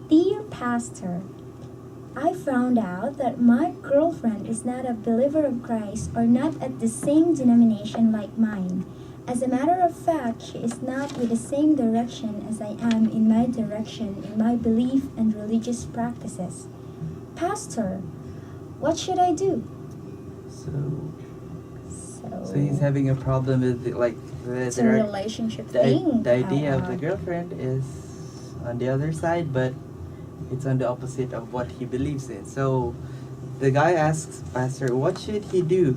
Dear Pastor, I found out that my girlfriend is not a believer of Christ or not at the same denomination like mine. As a matter of fact, she is not with the same direction as I am in my direction in my belief and religious practices. Pastor, what should I do? So So, he's having a problem with it's a relationship thing. the idea of the How- girlfriend is on the other side, but it's on the opposite of what he believes in. So the guy asks Pastor, what should he do?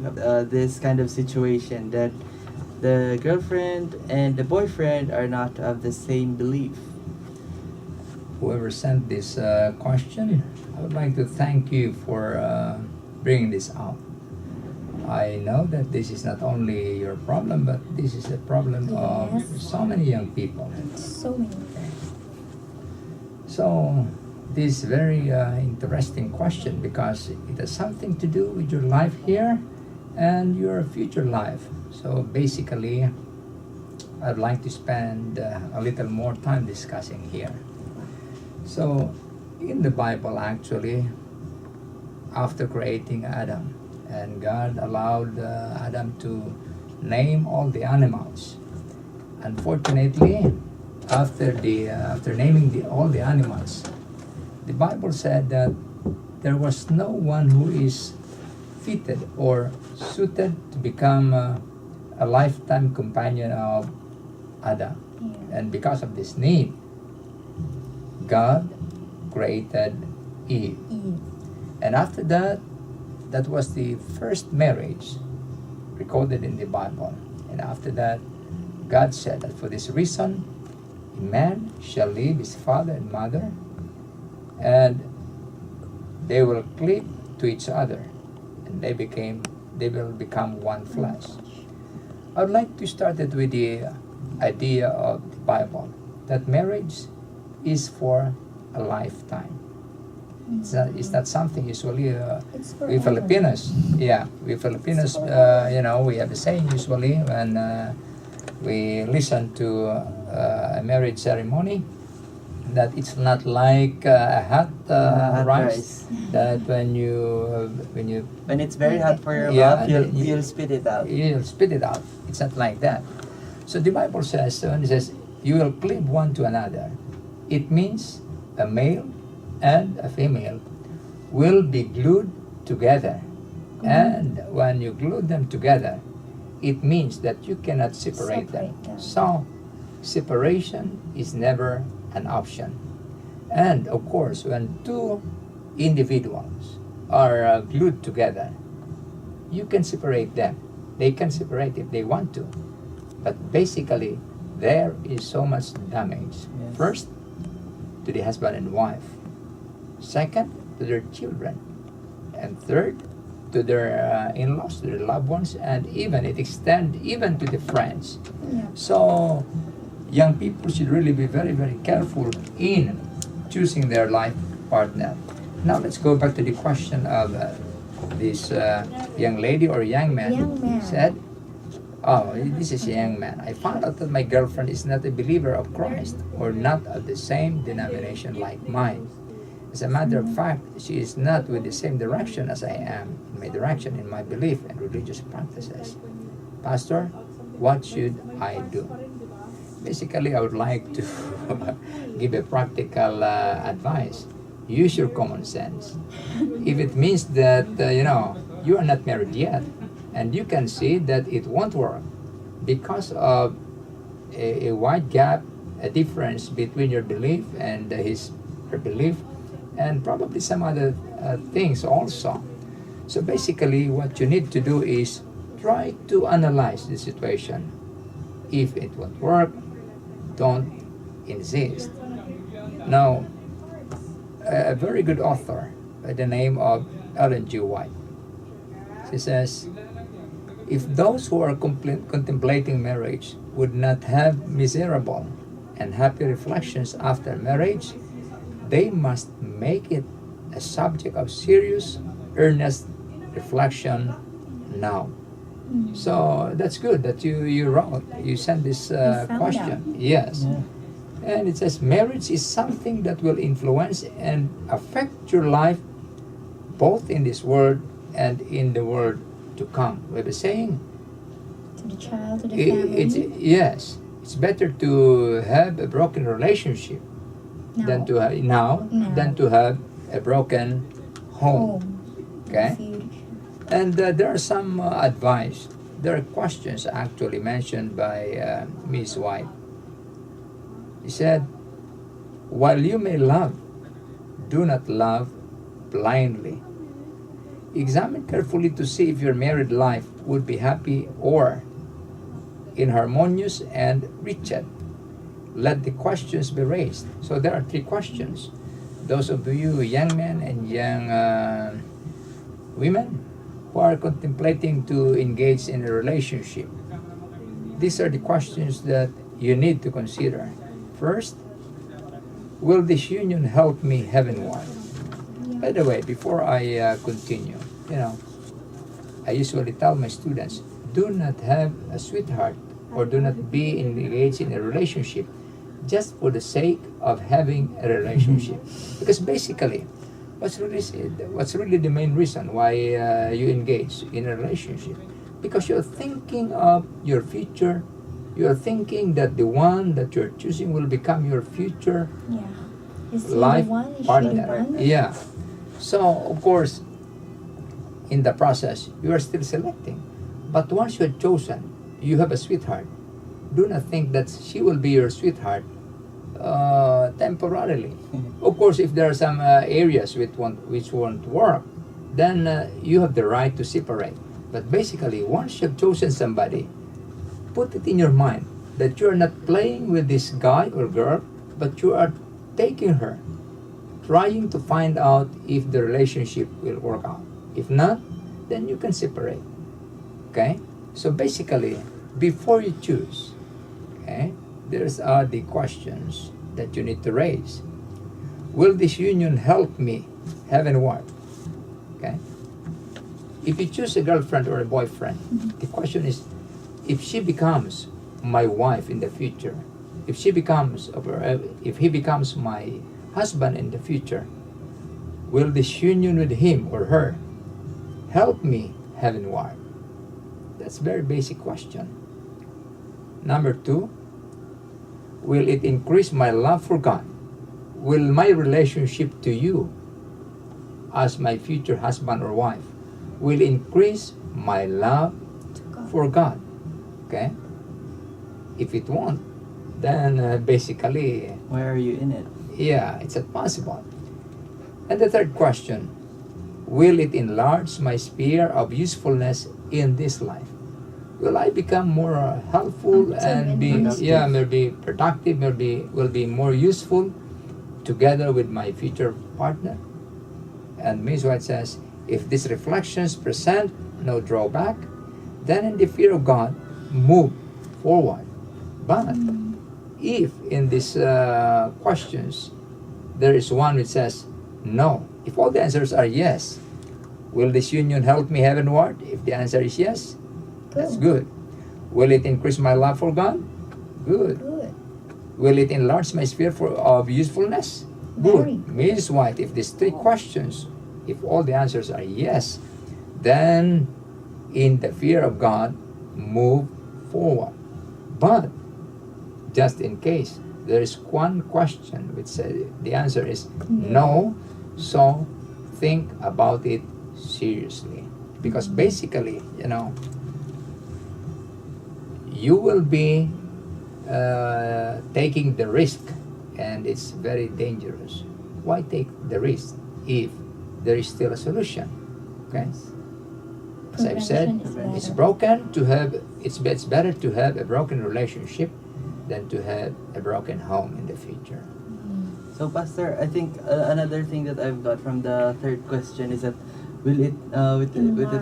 This kind of situation that the girlfriend and the boyfriend are not of the same belief. Whoever sent this question, I would like to thank you for bringing this out. I know that this is not only your problem, but this is a problem of Yes. so many young people. So many things. So, this very interesting question because it has something to do with your life here and your future life. So, basically, I'd like to spend a little more time discussing here. So, in the Bible, actually, after creating Adam, and God allowed Adam to name all the animals. Unfortunately, after naming all the animals, the Bible said that there was no one who is fitted or suited to become a lifetime companion of Adam. Yeah. And because of this need, God created Eve. Eve. And after that, that was the first marriage recorded in the Bible. And after that, God said that for this reason, a man shall leave his father and mother, and they will cleave to each other, and they will become one flesh. I would like to start it with the idea of the Bible that marriage is for a lifetime. It's not something usually It's for we Filipinos. Yeah, we Filipinos, we have a saying usually when we listen to a marriage ceremony that it's not like a hot rice that when When it's very hot for your Yeah, mouth, and you'll spit it out. you'll spit it out. It's not like that. So the Bible says, when it says, you will cleave one to another, it means a male and a female will be glued together. And when you glue them together, it means that you cannot separate them. Separate them. So, separation is never an option. And of course, when two individuals are glued together, you can separate them. They can separate if they want to. But basically, there is so much damage. Yes. First, to the husband and wife. Second, to their children. And third, to their in-laws, to their loved ones, and even it extends even to the friends. Yeah. So, young people should really be very, very careful in choosing their life partner. Now, let's go back to the question of this young lady or young man. Young man. Said, "Oh, this is a young man. I found out that my girlfriend is not a believer of Christ or not of the same denomination like mine. As a matter of fact, she is not with the same direction as I am in my direction in my belief and religious practices. Pastor, what should I do?" Basically, I would like to give a practical advice. Use your common sense. If it means that, you are not married yet, and you can see that it won't work because of a wide gap, a difference between your belief and her belief, and probably some other things also. So basically, what you need to do is try to analyze the situation. If it won't work, don't insist. Now, a very good author by the name of Ellen G. White, she says, if those who are contemplating marriage would not have miserable and happy reflections after marriage, they must make it a subject of serious, earnest reflection now. So that's good that you wrote, you sent this found question. Yes. Yeah. And it says marriage is something that will influence and affect your life both in this world and in the world to come. We have a saying, To the child, to the family. yes, it's better to have a broken relationship than to have No. than to have a broken home. Okay? Refuge. And there are some advice. There are questions actually mentioned by Miss White. He said, while you may love, do not love blindly. Examine carefully to see if your married life would be happy or inharmonious and wretched. Let the questions be raised. So there are 3 questions. Those of you young men and young women who are contemplating to engage in a relationship, these are the questions that you need to consider. First, will this union help me heavenward? By the way, before I continue, I usually tell my students, do not have a sweetheart or do not be engaged in a relationship just for the sake of having a relationship. Because basically, what's really the main reason why you engage in a relationship? Because you're thinking of your future. You're thinking that the one that you're choosing will become your future Yeah. Is he life the one? Is she the partner. one? Yeah. So, of course, in the process, you are still selecting. But once you have chosen, you have a sweetheart. Do not think that she will be your sweetheart temporarily. Of course, if there are some areas which won't work, then you have the right to separate. But basically, once you have chosen somebody, put it in your mind that you are not playing with this guy or girl, but you are taking her, trying to find out if the relationship will work out. If not, then you can separate. Okay? So basically, before you choose, okay, there's the questions that you need to raise. Will this union help me heavenward? Okay? If you choose a girlfriend or a boyfriend, the question is, if she becomes my wife in the future, if he becomes my husband in the future, will this union with him or her help me heavenward? That's a very basic question. Number 2, will it increase my love for God? Will my relationship to you as my future husband or wife will increase my love for God? Okay? If it won't, then basically, Why are you in it? yeah, it's not possible. And the 3rd question, will it enlarge my sphere of usefulness in this life? Will I become more helpful and be productive, will be more useful together with my future partner? And Ms. White says, if these reflections present no drawback, then in the fear of God, move forward. But if in these questions there is one which says no, if all the answers are yes, will this union help me heavenward? If the answer is yes, that's good. Will it increase my love for God? Good. Will it enlarge my sphere of usefulness? Good. Ms. White, if these 3 questions, if all the answers are yes, then in the fear of God, move forward. But just in case there is one question which says the answer is no, so think about it seriously. Because basically, you will be taking the risk, and it's very dangerous. Why take the risk if there is still a solution? Okay? As I've said, it's better to have a broken relationship than to have a broken home in the future. So, Pastor, I think another thing that I've got from the 3rd question is that will it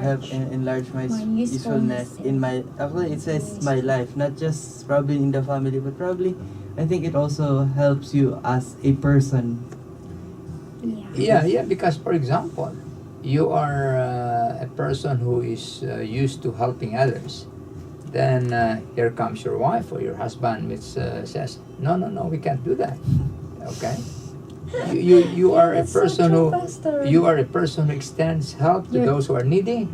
have enlarged my usefulness in my, actually it says my life, not just probably in the family, but probably I think it also helps you as a person. Yeah, because for example, you are a person who is used to helping others, then here comes your wife or your husband, which says, no, no, no, we can't do that. Okay, you Yeah, are a that's so person true, who Pastor. you are a person who extends help to You're- those who are needy.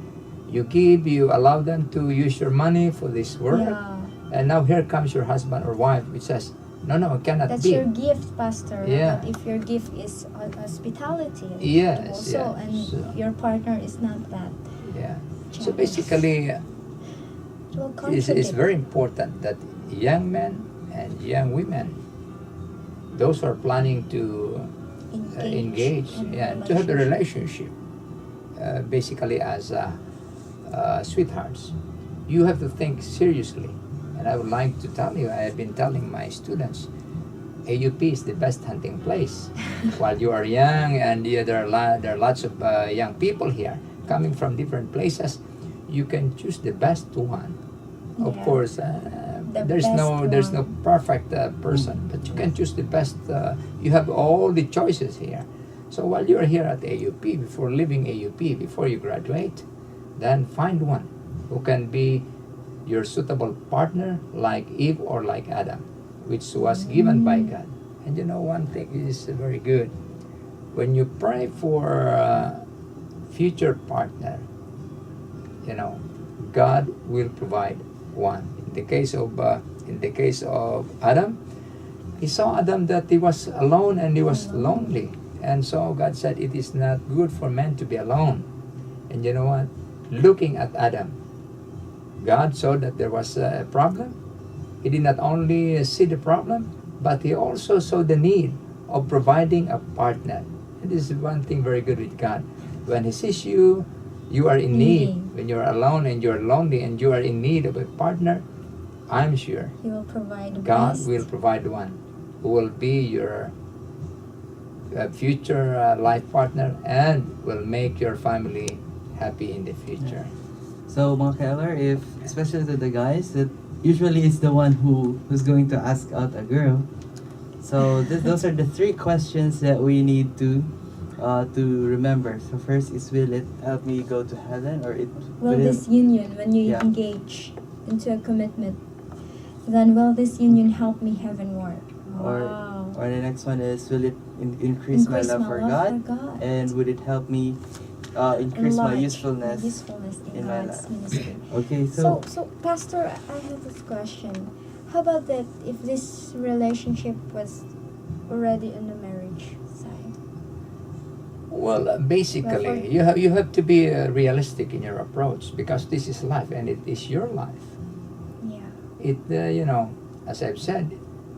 You give, you allow them to use your money for this work. Yeah, And now here comes your husband or wife, which says, no, no, it cannot that's be. your gift, Pastor. Yeah. But if your gift is hospitality, Yes, also, yes. and your partner is not that, Yeah. So generous, basically, it will it's contradict. very important that young men and young women, those who are planning to engage, in yeah, to have a relationship, basically as sweethearts, you have to think seriously. And I would like to tell you, I have been telling my students, AUP is the best hunting place. While you are young, and there are lots of young people here coming from different places, you can choose the best one. Of Yeah. course, The there's best no one. perfect person, but you can choose the best. You have all the choices here. So while you're here at AUP, before leaving AUP, before you graduate, then find one who can be your suitable partner, like Eve or like Adam, which was given by God. And you know, one thing is very good. When you pray for a future partner, you know, God will provide one. In the case of Adam, he saw Adam that he was alone and he was lonely, and so God said, "It is not good for man to be alone." And you know what? Looking at Adam, God saw that there was a problem. He did not only see the problem, but he also saw the need of providing a partner. And this is one thing very good with God. When he sees you, you are in need. When you are alone and you are lonely and you are in need of a partner, I'm sure He will provide the God best. will provide one who will be your future life partner and will make your family happy in the future. So, mga Keller, if especially to the guys, that usually is the one who's going to ask out a girl. So those are the three questions that we need to remember. So first is, will it help me go to heaven, or Will this union, when you Yeah. engage into a commitment, then will this union help me heavenward? Wow. or the next one is, will it increase my love for God, God. and would it help me increase my Enlarge usefulness in in my God's life? ministry. Okay, So, Pastor, I have this question. How about that if this relationship was already in the marriage side? Well, basically, Well, you have to be realistic in your approach, because this is life and it is your life. Yeah. It you know, as I've said,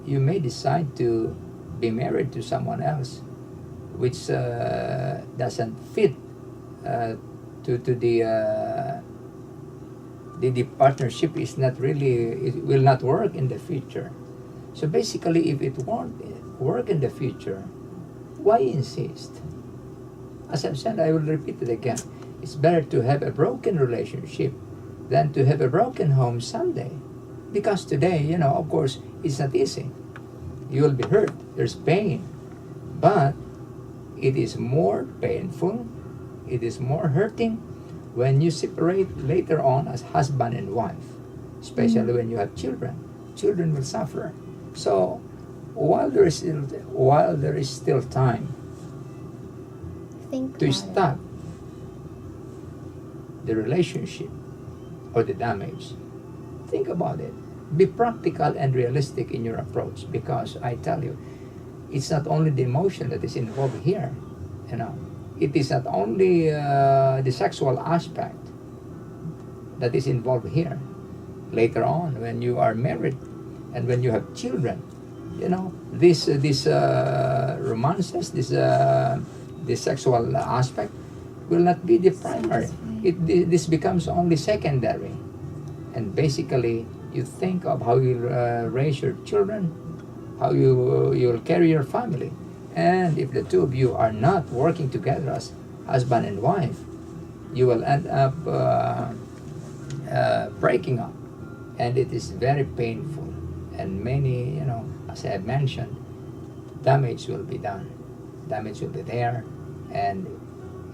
you may decide to be married to someone else, which doesn't fit to the partnership is not really, it will not work in the future. So basically, if it won't work in the future, why insist? As I've said, I will repeat it again. It's better to have a broken relationship than to have a broken home someday. Because today, you know, of course, it's not easy. You will be hurt. There's pain. But it is more painful, it is more hurting when you separate later on as husband and wife, especially when you have children. Children will suffer. So while there is still time Think to about stop the relationship or the damage, think about it. Be practical and realistic in your approach, because I tell you, it's not only the emotion that is involved here. You know, it is not only the sexual aspect that is involved here. Later on, when you are married and when you have children, you know, this romances, this sexual aspect will not be the primary. This becomes only secondary. And basically, you think of how you raise your children, how you will carry your family. And if the two of you are not working together as husband and wife, you will end up breaking up. And it is very painful. And many, you know, as I have mentioned, damage will be done. Damage will be there. And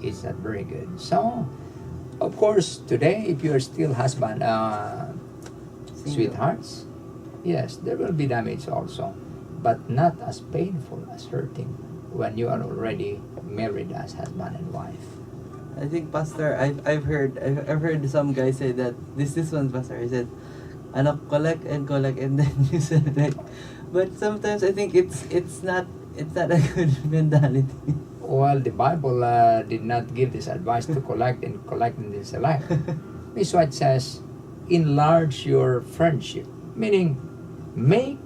it's not very good. So, of course, today, if you are still husband, Single. sweethearts, yes, there will be damage also, but not as painful as hurting when you are already married as husband and wife. I think Pastor, I've heard some guys say that this one Pastor, he said, ano, collect and then you said like, but sometimes I think it's not a good mentality. Well, the Bible did not give this advice to collect and then select. Miss White says, enlarge your friendship, meaning make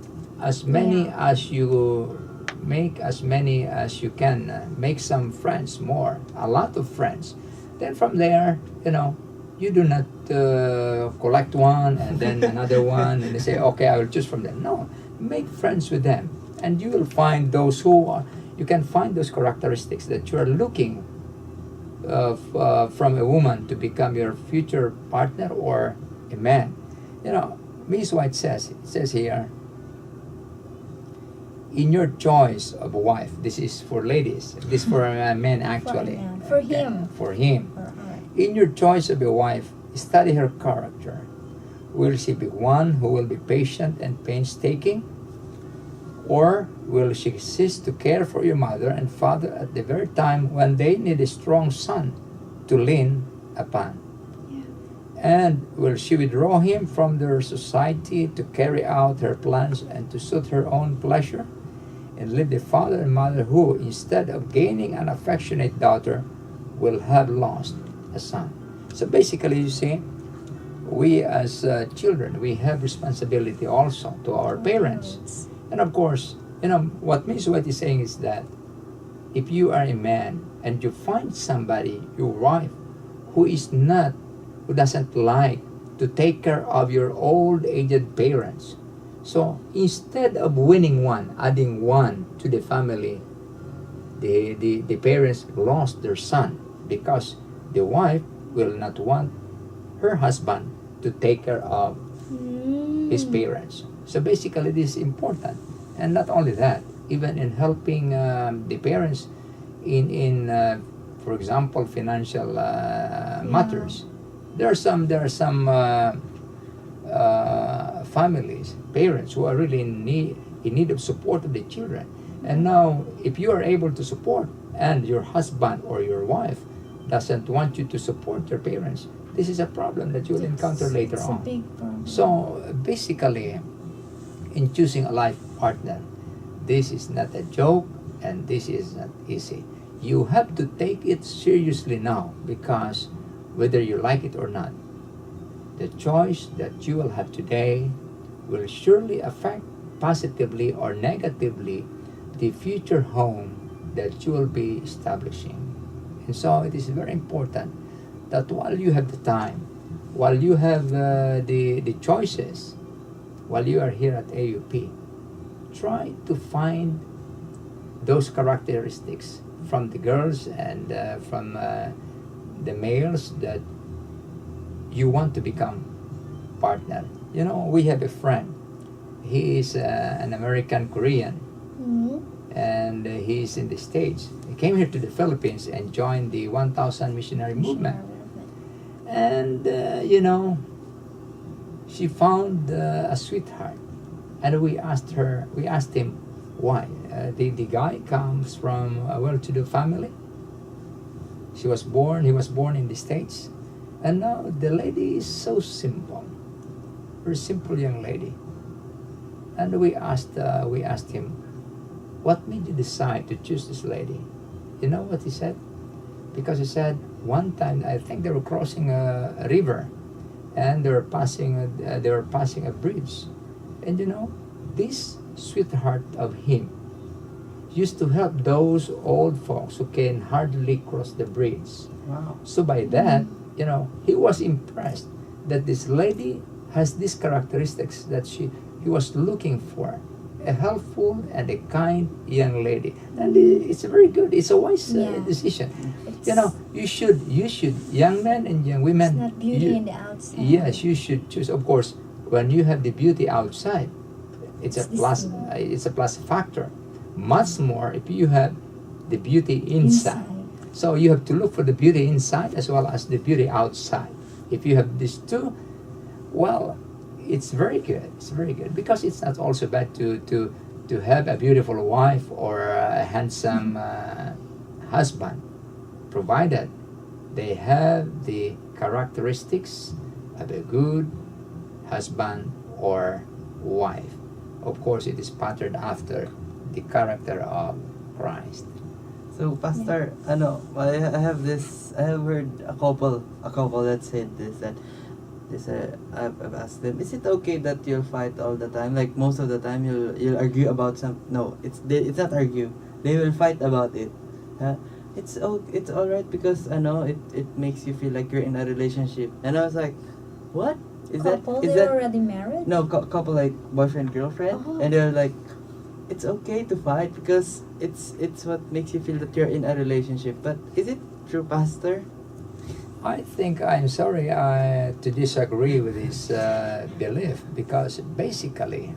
as many Yeah. as you can. Make some friends, more, a lot of friends. Then from there, you do not collect one and then another one, and they say, okay, I will choose from them. No, make friends with them, and you will find those you can find those characteristics that you are looking from a woman to become your future partner or a man. Miss White says, it says here, in your choice of a wife, this is for ladies, this is for men actually. For him. For him. Or her. In your choice of a wife, study her character. Will she be one who will be patient and painstaking? Or will she cease to care for your mother and father at the very time when they need a strong son to lean upon? And will she withdraw him from their society to carry out her plans and to suit her own pleasure? And leave the father and mother who, instead of gaining an affectionate daughter, will have lost a son. So basically, you see, we as children, we have responsibility also to our parents. And of course, what Miss White is saying is that if you are a man and you find somebody, your wife, who doesn't like to take care of your old aged parents, so instead of winning one, adding one to the family, the parents lost their son because the wife will not want her husband to take care of his parents. So basically, this is important, and not only that, even in helping the parents in for example, financial matters. There are some families, parents who are really in need of support of the children. And now, if you are able to support, and your husband or your wife doesn't want you to support your parents, this is a problem that you will encounter later It's on. a big problem. So basically, in choosing a life partner, this is not a joke and this is not easy. You have to take it seriously now, because whether you like it or not, the choice that you will have today will surely affect positively or negatively the future home that you will be establishing. And so it is very important that while you have the time, while you have the choices, while you are here at AUP, try to find those characteristics from the girls and from the males that you want to become partner. We have a friend. He is an American Korean, and he is in the States. He came here to the Philippines and joined the 1000 missionary movement. And she found a sweetheart, and we asked him why. The guy comes from a well-to-do family. He was born in the States, and now the lady is so simple, very simple young lady. And we asked him, what made you decide to choose this lady? You know what he said? Because he said, one time I think they were crossing a river, and they were passing a bridge, and this sweetheart of him used to help those old folks who can hardly cross the bridge. Wow. So by that, he was impressed that this lady has these characteristics that he was looking for. A helpful and a kind young lady. And it's very good. It's a wise decision. You should, young men and young women. It's not beauty in the outside. Yes, you should choose. Of course, when you have the beauty outside, it's a plus. It's a plus factor. Much more if you have the beauty inside. So you have to look for the beauty inside as well as the beauty outside. If you have these two, well, it's very good. It's very good because it's not also bad to have a beautiful wife or a handsome husband, provided they have the characteristics of a good husband or wife. Of course, it is patterned after the character of Christ. So, Pastor, I have this. I have heard a couple that said this that I've asked them, is it okay that you'll fight all the time? Like most of the time, you'll argue about some. No, it's not argue. They will fight about it. It's all right because I know it makes you feel like you're in a relationship. And I was like, what is Couple, that? Is they're that already married? no couple like boyfriend girlfriend? Oh. And they're like, it's okay to fight because it's what makes you feel that you're in a relationship. But is it true, Pastor? I think I'm sorry to disagree with this belief because basically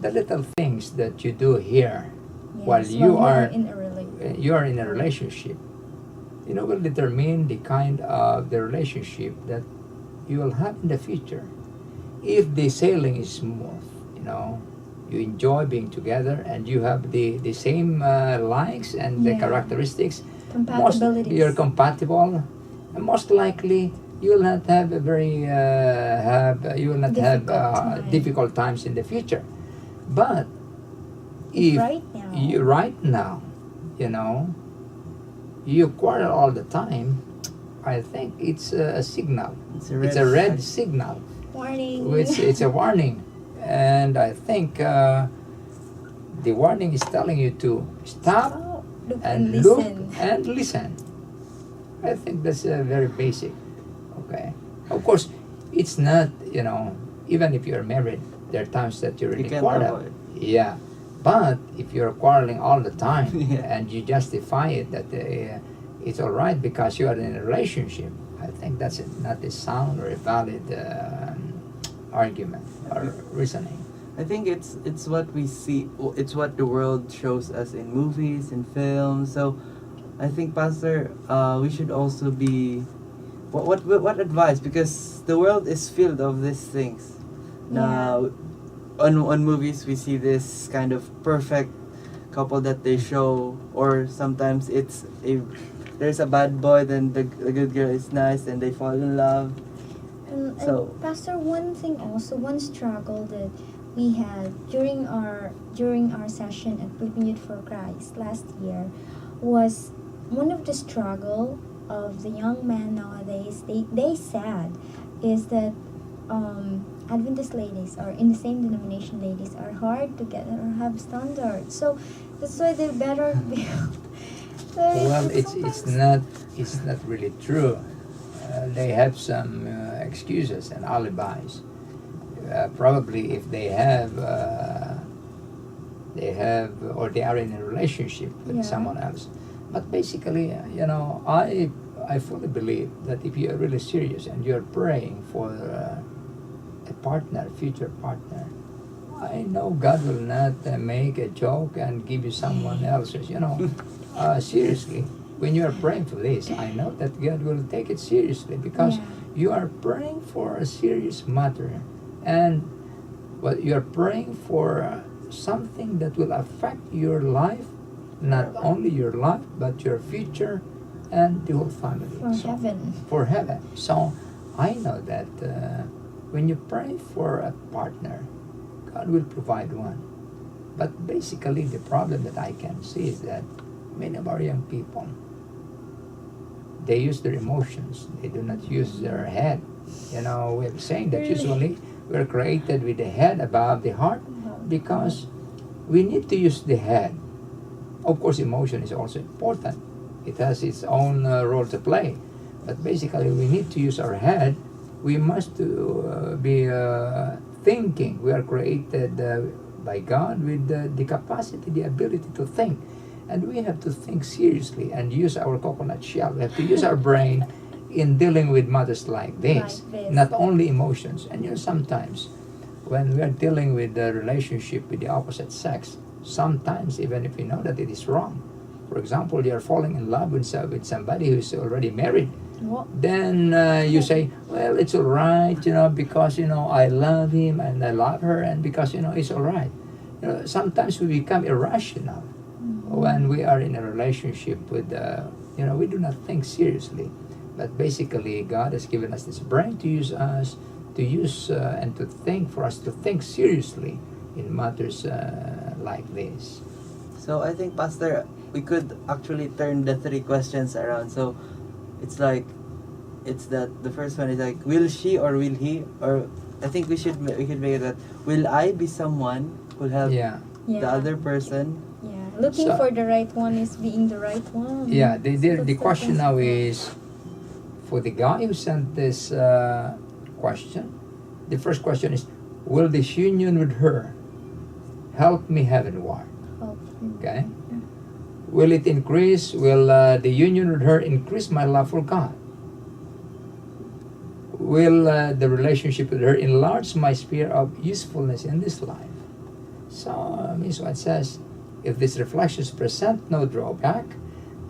the little things that you do here while you are in a relationship. you are in a relationship, will determine the kind of the relationship that you will have in the future. If the sailing is smooth, you enjoy being together and you have the same likes and the Yeah. characteristics, Compatibilities. you're compatible, and most likely you will not have a very you will not have Difficult time. difficult times in the future. But If if right now. you you quarrel all the time, I think it's a signal. It's a It's a red flag. signal. Warning. Which it's a warning, and I think the warning is telling you to stop Oh, look and and look listen. and listen. I think that's very basic. Okay. Of course, it's not, even if you're married, there are times that you really You can't quarrel. avoid. Yeah. But if you're quarreling all the time Yeah. and you justify it that it's all right because you are in a relationship, I think that's not a sound or a valid argument or reasoning. I think it's what we see. It's what the world shows us in movies and films. So, I think, Pastor, we should also be. What advice? Because the world is filled of these things. Now, on movies we see this kind of perfect couple that they show, or sometimes there's a bad boy, then the good girl is nice, and they fall in love. And So- Pastor, one thing also, one struggle that we had during our session at Philippine Youth for Christ last year was one of the struggle of the young men nowadays. They said is that Adventist ladies or in the same denomination ladies are hard to get or have standards. So that's why they're better. Well, it's not really true. They have some excuses and alibis. Probably if they have or they are in a relationship with Yeah. someone else. But basically, I fully believe that if you are really serious and you are praying for a partner, future partner, I know God will not make a joke and give you someone else's. Seriously, when you are praying for this, I know that God will take it seriously because Yeah. you are praying for a serious matter, and you are praying for something that will affect your life, not only your life but your future and the whole family. For heaven. For heaven. So I know that when you pray for a partner, God will provide one. But basically, the problem that I can see is that many of our young people, they use their emotions. They do not use their head. We're saying that Really? usually we're created with the head above the heart because we need to use the head. Of course, emotion is also important. It has its own role to play. But basically, we need to use our head. We must be thinking. We are created by God with the capacity, the ability to think. And we have to think seriously and use our coconut shell. We have to use our brain in dealing with matters like this. Like this. Not only emotions. And sometimes when we are dealing with the relationship with the opposite sex, sometimes even if we know that it is wrong. For example, you are falling in love with somebody who is already married. What? Then you say, well, it's all right, because I love him and I love her, and because it's all right. Sometimes we become irrational when we are in a relationship with, we do not think seriously. But basically, God has given us this brain to use and to think, for us to think seriously in matters like this. So I think, Pastor, we could actually turn the three questions around. So it's like, it's that the first one is like, will she or will he? Or I think we could make it that, will I be someone who help Yeah. the other person? Yeah, looking So- for the right one is being the right one. Yeah, So the that's question now principle. is, for the guy who sent this question, the first question is, will this union with her help me heavenward? Help. Okay? Will it increase, will the union with her increase my love for God? Will the relationship with her enlarge my sphere of usefulness in this life? So, Ms. White says, if these reflections present no drawback,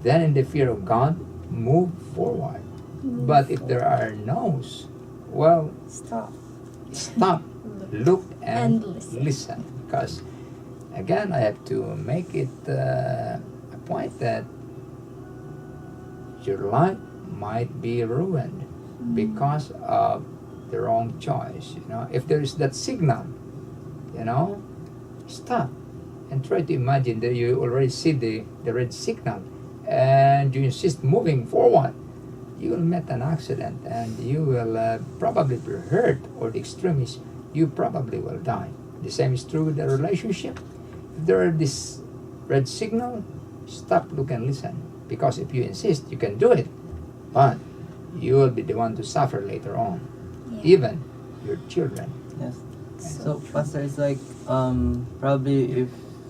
then in the fear of God, move forward. But if there are no's, well, Stop. stop, look, and And listen. listen. Because, again, I have to make it a point that your life might be ruined because of the wrong choice. If there is that signal, stop and try to imagine that you already see the red signal and you insist moving forward. You will meet an accident and you will probably be hurt, or the extremist, you probably will die. The same is true with the relationship. If there are this red signal, stop, look, and listen. Because if you insist, you can do it, but you will be the one to suffer later on, Yeah. even your children. Yes. So So, Pastor, it's like, probably if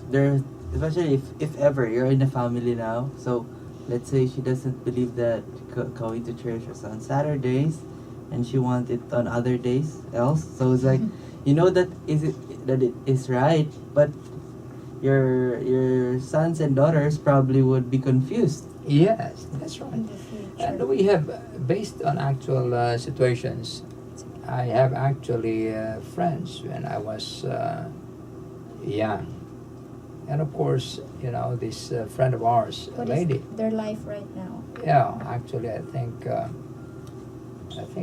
there, especially if ever you're in a family now, so let's say she doesn't believe that going to church is on Saturdays, and she wants it on other days else. So it's like, that it is right, but your sons and daughters probably would be confused. Yes, that's right. in the future. And we have, based on actual situations, I have actually friends when I was young. And of course, this friend of ours, a What lady, is their life right now? yeah, actually, I think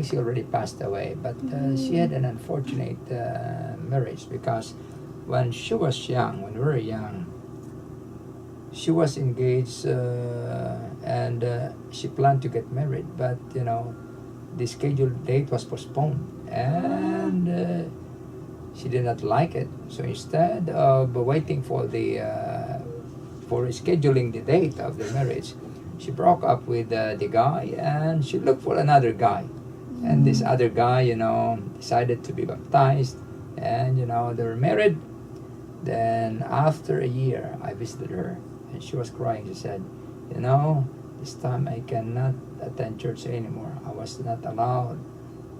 she already passed away, but she had an unfortunate marriage, because when she was young, when we were young, she was engaged and she planned to get married, but the scheduled date was postponed, and she did not like it. So instead of waiting for for scheduling the date of the marriage, she broke up with the guy and she looked for another guy. And this other guy, decided to be baptized, and they were married. Then after a year, I visited her, and she was crying. She said, this time I cannot attend church anymore. I was not allowed.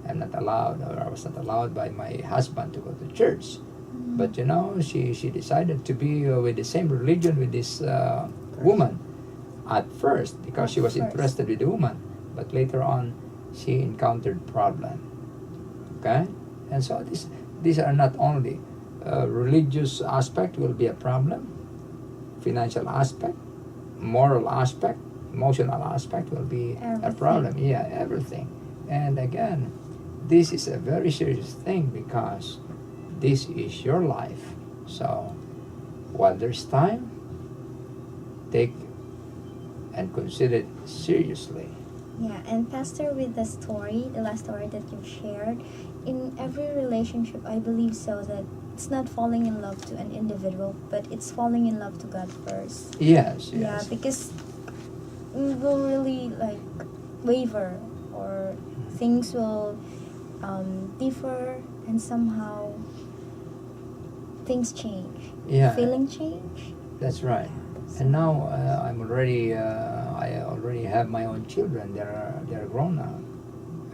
I'm not allowed, or I was not allowed by my husband to go to church. But she decided to be with the same religion with this woman at first, because she was interested with the woman. But later on, she encountered problem. Okay, and so these are not only religious aspect will be a problem, financial aspect, moral aspect, emotional aspect will be a Everything. problem. Yeah, everything. And again, this is a very serious thing, because this is your life. So while there's time, take and consider it seriously. Yeah, and Pastor, with the last story that you've shared, in every relationship, I believe so that it's not falling in love to an individual, but it's falling in love to God first. Yes, Yeah, yes. because we will really waver, or things will differ, and somehow things change. Yeah, Feeling change. that's right. And now I already have my own children. They're grown now,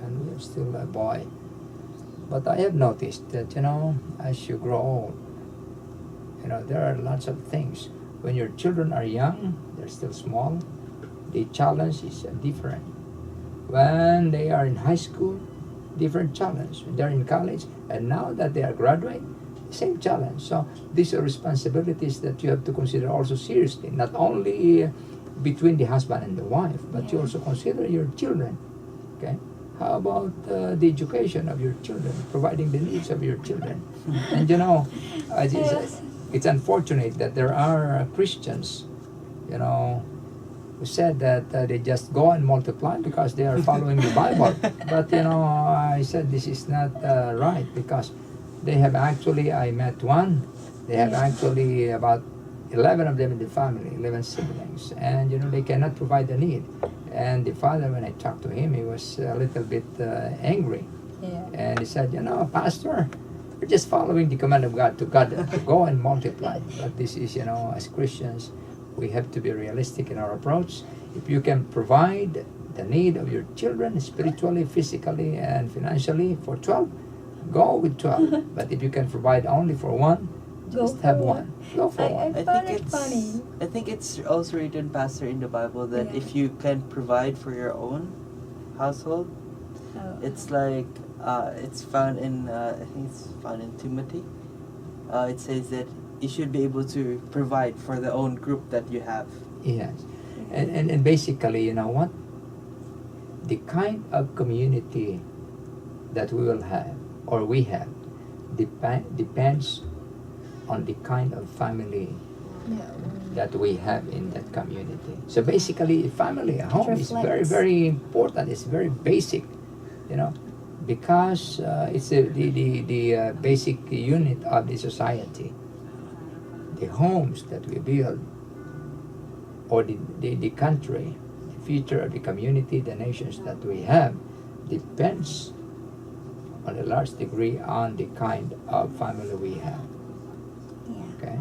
and we're still a boy. But I have noticed that as you grow old, there are lots of things. When your children are young, they're still small. The challenge is different. When they are in high school, different challenge. When they're in college, and now that they are graduate, same challenge. So these are responsibilities that you have to consider also seriously, not only between the husband and the wife, but you also consider your children. Okay, how about the education of your children, providing the needs of your children? And it's unfortunate that there are Christians, who said that they just go and multiply because they are following the Bible. But I said this is not right, because they have actually, I met one, they have actually about 11 of them in the family, 11 siblings, and they cannot provide the need. And the father, when I talked to him, he was a little bit angry. Yeah. And he said, Pastor, we're just following the command of God to go and multiply. But this is, as Christians, we have to be realistic in our approach. If you can provide the need of your children spiritually, physically, and financially for 12, go with 12. But if you can provide only for one, just have one. Go for one. I found it funny. I think it's also written, Pastor, in the Bible that if you can provide for your own household, it's like it's found in I think it's found in Timothy. It says that you should be able to provide for the own group that you have. Yes, and basically, you know what? The kind of community that we will have, or we have, depends on the kind of family that we have in that community. So basically, family, a home is very, very important. It's very basic, because it's the basic unit of the society. The homes that we build, or the country, the future of the community, the nations that we have, depends on a large degree on the kind of family we have. Okay.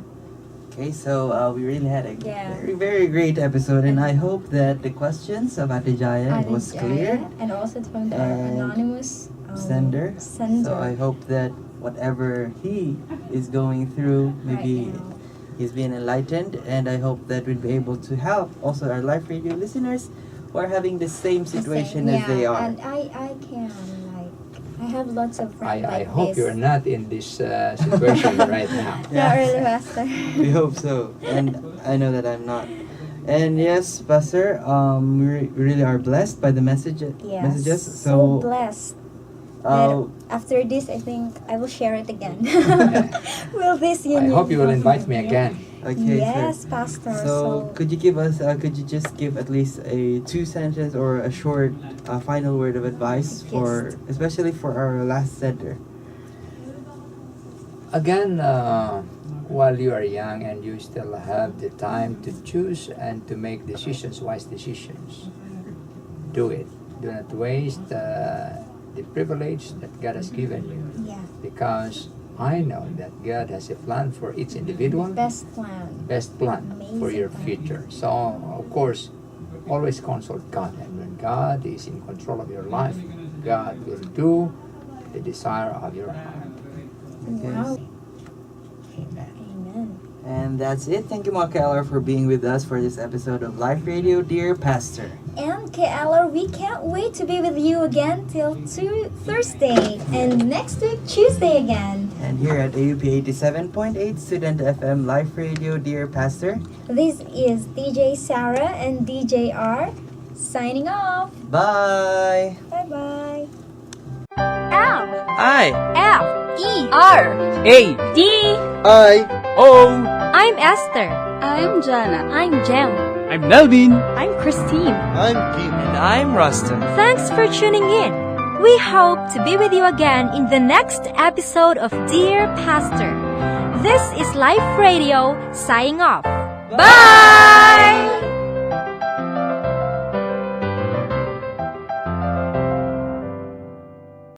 Okay, so we really had a very, very great episode, and I hope that the questions of Ate Jaya was clear. And also from the anonymous sender. So I hope that whatever he is going through, maybe he's being enlightened, and I hope that we'll be able to help also our Life Radio listeners who are having the same situation as they are. And I have lots of friends I hope you're not in this situation right now. Not really, Pastor. We hope so, and I know that I'm not. And yes, Pastor, we really are blessed by the messages. So blessed. After this, I think I will share it again. Will this union? I hope you will invite me again. Okay, yes, sir. Pastor. So could you give us? Could you just give at least a 2 sentence or a short final word of advice especially for our last sender? Again, while you are young and you still have the time to choose and to make decisions, wise decisions, do it. Do not waste the privilege that God has given you. Yeah. Because I know that God has a plan for each individual. Best plan. Amazing for your future. So, of course, always consult God. And when God is in control of your life, God will do the desire of your heart. Wow. Amen. Amen. And that's it. Thank you, Ma Keller, for being with us for this episode of Life Radio, Dear Pastor. And KLR, we can't wait to be with you again till Thursday and next week Tuesday again. And here at AUP 87.8 Student FM Life Radio, Dear Pastor, this is DJ Sarah and DJ R signing off. bye. Bye bye. L I F E R A D I O. I'm Esther. I'm Jana. I'm Jem. I'm Melvin. I'm Christine. I'm Kim. And I'm Rustin. Thanks for tuning in. We hope to be with you again in the next episode of Dear Pastor. This is Life Radio signing off. Bye!